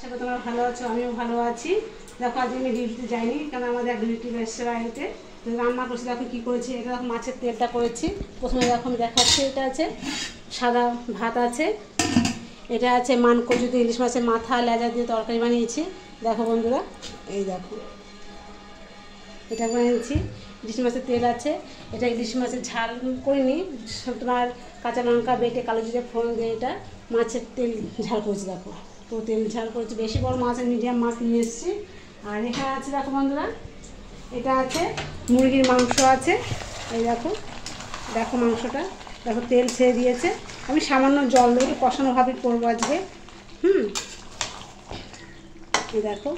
আশা করি তোমরা ভালো আছো, আমিও ভালো আছি। দেখো আজকে আমি ডিউটিতে যাইনি, কারণ আমাদের রিলেটিভ এসছে বাড়িতে। রান্না করছি, দেখো কী করেছি। এটা দেখো মাছের তেলটা করেছি। প্রথমে দেখো আমি দেখাচ্ছি, এটা আছে সাদা ভাত আছে, এটা আছে মানকচু দিয়ে ইলিশ মাছের মাথা লেজা দিয়ে তরকারি বানিয়েছি। দেখো বন্ধুরা, এই দেখো এটা বানিয়েছি। ইলিশ মাছের তেল আছে, এটা ইলিশ মাছের ঝাল করিনি, তোমার কাঁচা লঙ্কা বেটে কালো জিরে ফোড়ন দিয়ে এটা মাছের তেল ঝাল করেছি। দেখো তো তেল ঝাল করেছি, বেশি বড় মাছ মিডিয়াম মাছ নিয়ে এসেছি। আর এখানে আছে দেখো বন্ধুরা, এটা আছে মুরগির মাংস আছে। এই দেখো, দেখো মাংসটা দেখো তেল ছেড়ে দিয়েছে। আমি সামান্য জল দিয়ে কষানোভাবে করবো আজকে। এই দেখো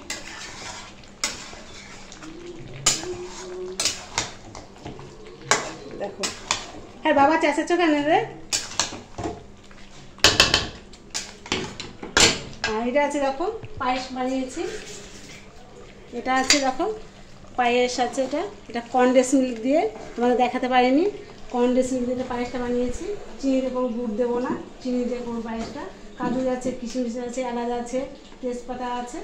দেখো, হ্যাঁ বাবা চেঁচাচ্ছ কেন রে? আর এটা আছে দেখো পায়েস বানিয়েছি। এটা আছে দেখো পায়েস আছে, এটা কনডেন্স মিল্ক দিয়ে, তোমাদের দেখাতে পারিনি। কনডেন্স মিল্ক দিয়ে পায়েসটা বানিয়েছি। চিনি দিয়ে কোনো গুড় দেবো না, চিনি দিয়ে কোনো পায়েসটা। কাজু আছে, কিশমিশ আছে, এলাচ আছে, তেজপাতা আছে।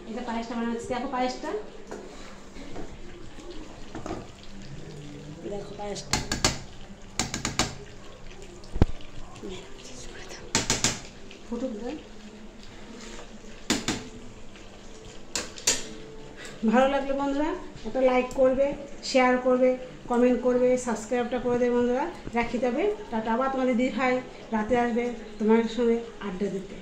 এটা পায়েসটা বানাচ্ছি। দেখো পায়েসটা, দেখো পায়েসটা ফুটুক দেয়। ভালো লাগলে বন্ধুরা একটা লাইক করবে, শেয়ার করবে, কমেন্ট করবে, সাবস্ক্রাইবটা করে দেবে বন্ধুরা। রাখি তবে টাটা। আবার তোমাদের দিদি ভাই রাতে আসবে তোমার সঙ্গে আড্ডা দিতে।